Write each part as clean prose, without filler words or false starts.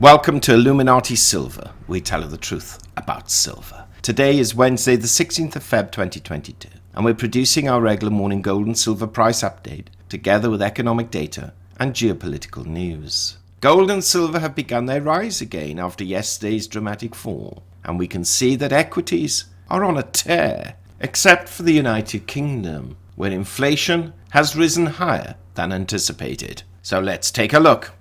Welcome to Illuminati Silver. We tell you the truth about silver. Today is Wednesday, the 16th of Feb 2022, and we're producing our regular morning gold and silver price update together with economic data and geopolitical news. Gold and silver have begun their rise again after yesterday's dramatic fall, and we can see that equities are on a tear, except for the United Kingdom, where inflation has risen higher than anticipated. So let's take a look.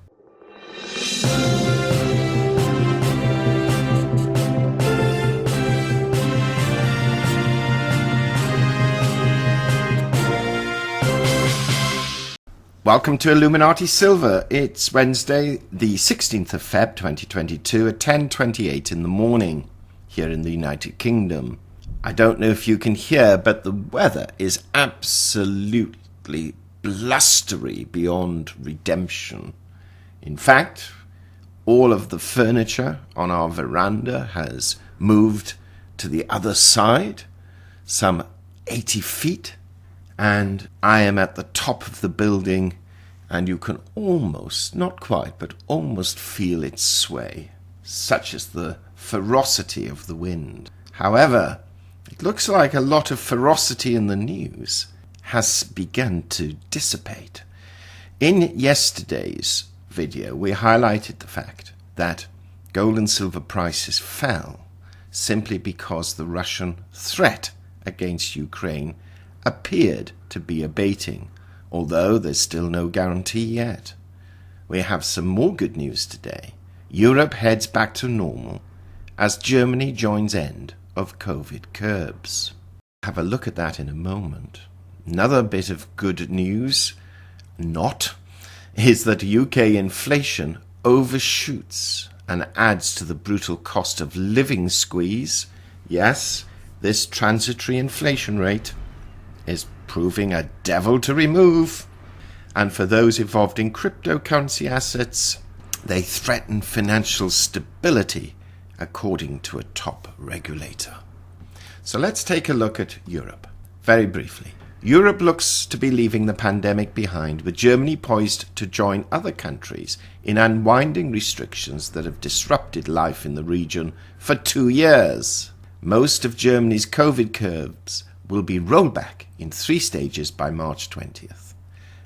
Welcome to Illuminati Silver. It's Wednesday, the 16th of Feb 2022 at 10:28 in the morning here in the United Kingdom. I don't know if you can hear, but the weather is absolutely blustery beyond redemption. In fact, all of the furniture on our veranda has moved to the other side, some 80 feet. And I am at the top of the building, and you can almost, not quite, but almost feel its sway. Such is the ferocity of the wind. However, it looks like a lot of ferocity in the news has begun to dissipate. In yesterday's video, we highlighted the fact that gold and silver prices fell simply because the Russian threat against Ukraine appeared to be abating, although there's still no guarantee yet. We have some more good news today. Europe heads back to normal as Germany joins end of COVID curbs. Have a look at that in a moment. Another bit of good news, is that UK inflation overshoots and adds to the brutal cost of living squeeze. Yes, this transitory inflation rate is proving a devil to remove. And for those involved in cryptocurrency assets, they threaten financial stability, according to a top regulator. So let's take a look at Europe, very briefly. Europe looks to be leaving the pandemic behind, with Germany poised to join other countries in unwinding restrictions that have disrupted life in the region for 2 years. Most of Germany's COVID curves will be rolled back in 3 stages by March 20th,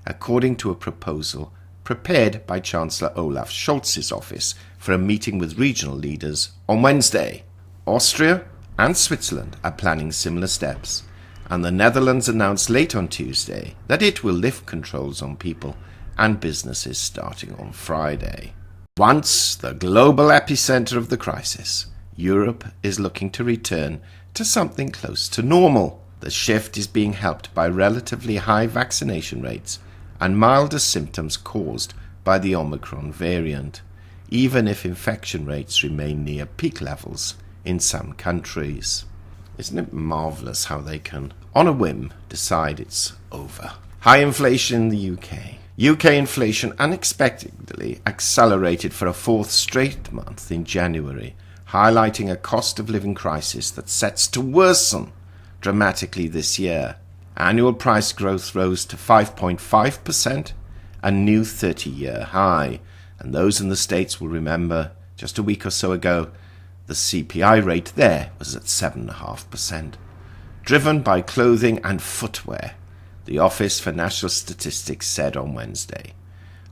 according to a proposal prepared by Chancellor Olaf Scholz's office for a meeting with regional leaders on Wednesday. Austria and Switzerland are planning similar steps, and the Netherlands announced late on Tuesday that it will lift controls on people and businesses starting on Friday. Once the global epicenter of the crisis, Europe is looking to return to something close to normal. The shift is being helped by relatively high vaccination rates and milder symptoms caused by the Omicron variant, even if infection rates remain near peak levels in some countries. Isn't it marvellous how they can, on a whim, decide it's over? High inflation in the UK. UK inflation unexpectedly accelerated for a 4th straight month in January, highlighting a cost of living crisis that sets to worsen dramatically this year. Annual price growth rose to 5.5%, a new 30-year high. And those in the States will remember just a week or so ago, the CPI rate there was at 7.5%, driven by clothing and footwear, the Office for National Statistics said on Wednesday.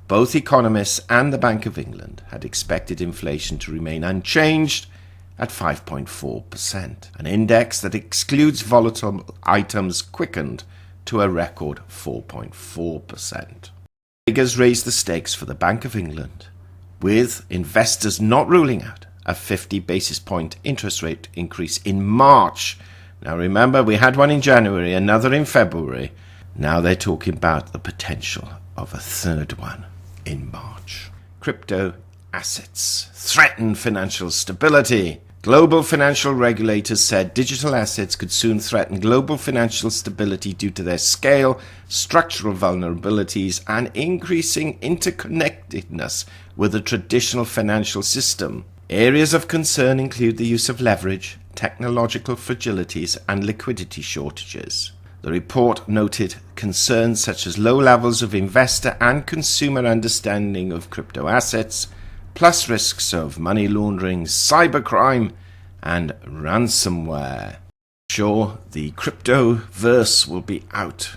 Both economists and the Bank of England had expected inflation to remain unchanged at 5.4%. An index that excludes volatile items quickened to a record 4.4%. Figures raised the stakes for the Bank of England, with investors not ruling out a 50 basis point interest rate increase in March. Now remember, we had one in January, another in February. Now they're talking about the potential of a third one in March. Crypto assets threaten financial stability. Global financial regulators said digital assets could soon threaten global financial stability due to their scale, structural vulnerabilities, and increasing interconnectedness with the traditional financial system. Areas of concern include the use of leverage, technological fragilities, and liquidity shortages. The report noted concerns such as low levels of investor and consumer understanding of crypto assets, plus risks of money laundering, cybercrime, and ransomware. Sure, the crypto-verse will be out,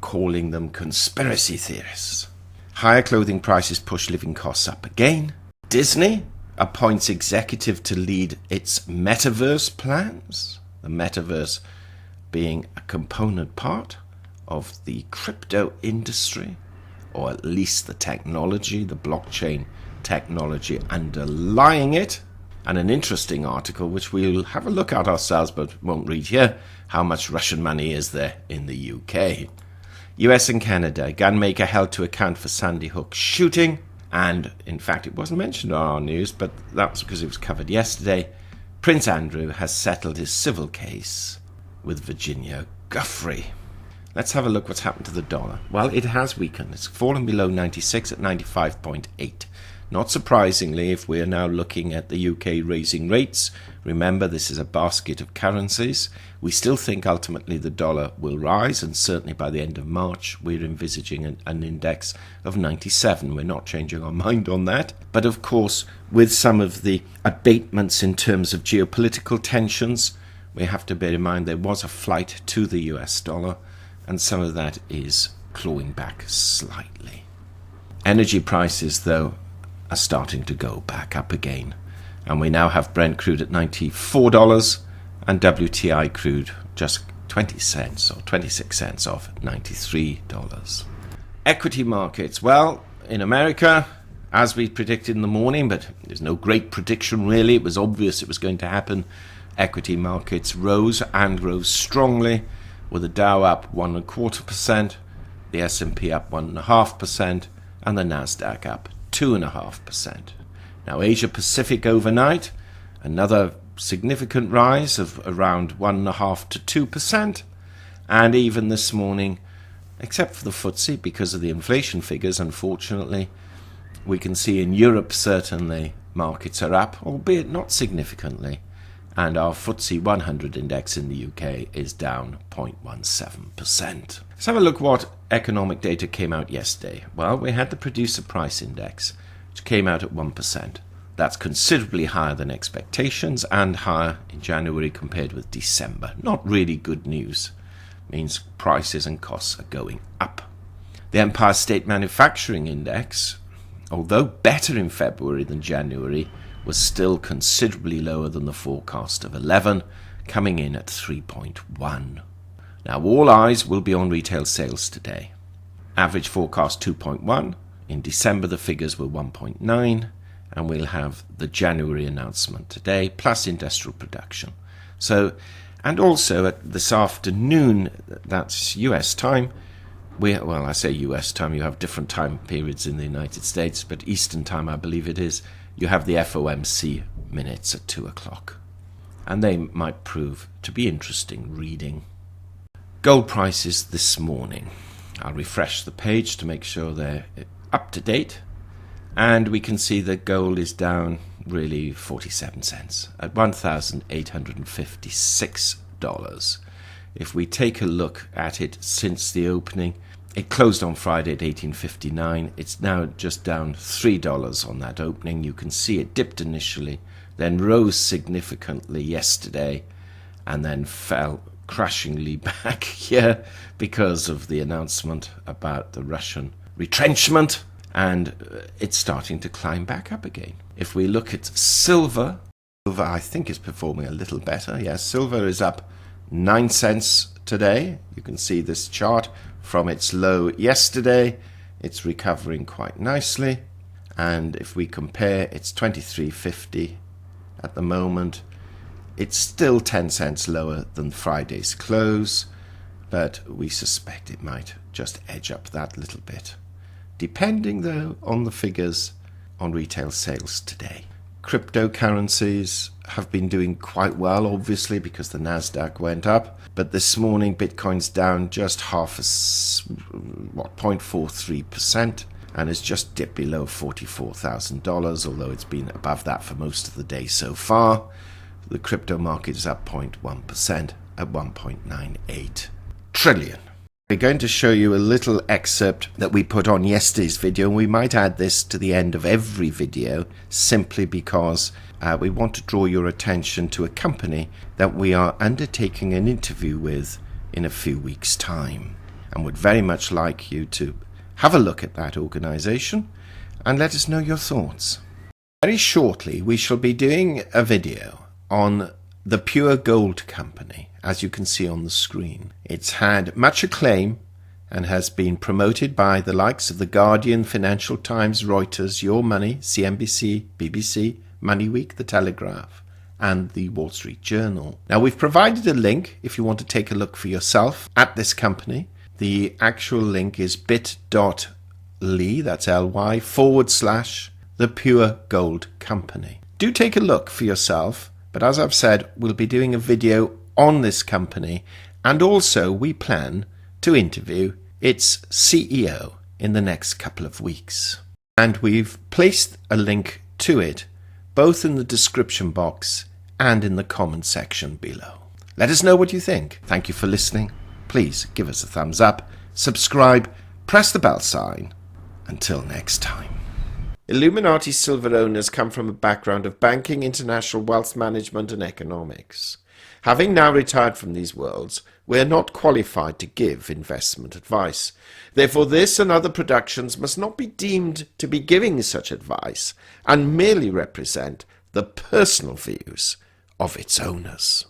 calling them conspiracy theorists. Higher clothing prices push living costs up again. Disney appoints executive to lead its metaverse plans. The metaverse being a component part of the crypto industry, or at least the technology, the blockchain technology underlying it. And an interesting article, which we'll have a look at ourselves but won't read here, how much Russian money is there in the UK. US and Canada, gunmaker held to account for Sandy Hook shooting. And in fact, it wasn't mentioned on our news, but that was because it was covered yesterday. Prince Andrew has settled his civil case with Virginia Giuffre. Let's have a look what's happened to the dollar. Well, it has weakened. It's fallen below 96 at 95.8. Not surprisingly, if we are now looking at the UK raising rates, remember this is a basket of currencies, we still think ultimately the dollar will rise, and certainly by the end of March we're envisaging an index of 97. We're not changing our mind on that. But of course, with some of the abatements in terms of geopolitical tensions, we have to bear in mind there was a flight to the US dollar, and some of that is clawing back slightly. Energy prices, though, are starting to go back up again, and we now have Brent crude at $94 and WTI crude just 20 cents or 26 cents off at $93. Equity markets, well, in America, as we predicted in the morning, but there's no great prediction really, it was obvious it was going to happen, equity markets rose and rose strongly, with the Dow up 1.25%, the S&P up 1.5%, and the Nasdaq up 2.5%. Now, Asia Pacific overnight, another significant rise of around 1.5 to 2%, and even this morning, except for the FTSE, because of the inflation figures, unfortunately, we can see in Europe certainly markets are up, albeit not significantly, and our FTSE 100 index in the UK is down 0.17%. Let's have a look what economic data came out yesterday. Well, we had the producer price index, which came out at 1%. That's considerably higher than expectations and higher in January compared with December. Not really good news. Means prices and costs are going up. The Empire State Manufacturing Index, although better in February than January, was still considerably lower than the forecast of 11, coming in at 3.1. Now, all eyes will be on retail sales today. Average forecast 2.1. In December, the figures were 1.9. And we'll have the January announcement today, plus industrial production. So, and also at this afternoon, that's US time, I say US time, you have different time periods in the United States, but Eastern time, I believe it is, you have the FOMC minutes at 2 o'clock. And they might prove to be interesting reading. Gold prices this morning. I'll refresh the page to make sure they're up to date. And we can see that gold is down really 47 cents at $1,856. If we take a look at it since the opening, it closed on Friday at $18.59. It's now just down $3 on that opening. You can see it dipped initially, then rose significantly yesterday, and then fell crashingly back here because of the announcement about the Russian retrenchment, and it's starting to climb back up again. If we look at silver I think is performing a little better. Yes, silver is up 9 cents today. You can see this chart from its low yesterday. It's recovering quite nicely, and if we compare, it's 23.50 at the moment. It's still 10 cents lower than Friday's close, but we suspect it might just edge up that little bit, depending though on the figures on retail sales today. Cryptocurrencies have been doing quite well, obviously, because the Nasdaq went up, but this morning Bitcoin's down just 0.43%, and it's just dipped below $44,000, although it's been above that for most of the day so far. The crypto market is up 0.1% at 1.98 trillion. We're going to show you a little excerpt that we put on yesterday's video, and we might add this to the end of every video simply because we want to draw your attention to a company that we are undertaking an interview with in a few weeks' time, and would very much like you to have a look at that organization and let us know your thoughts. Very shortly we shall be doing a video on the Pure Gold Company, as you can see on the screen. It's had much acclaim and has been promoted by the likes of The Guardian, Financial Times, Reuters, Your Money, CNBC, BBC, Money Week, The Telegraph, and the Wall Street Journal. Now, we've provided a link if you want to take a look for yourself at this company. The actual link is bit.ly, that's L-Y, / the Pure Gold Company. Do take a look for yourself, but as I've said, we'll be doing a video on this company, and also we plan to interview its CEO in the next couple of weeks. And we've placed a link to it both in the description box and in the comment section below. Let us know what you think. Thank you for listening. Please give us a thumbs up, subscribe, press the bell sign. Until next time. Illuminati silver owners come from a background of banking, international wealth management and economics. Having now retired from these worlds, we are not qualified to give investment advice. Therefore, this and other productions must not be deemed to be giving such advice and merely represent the personal views of its owners.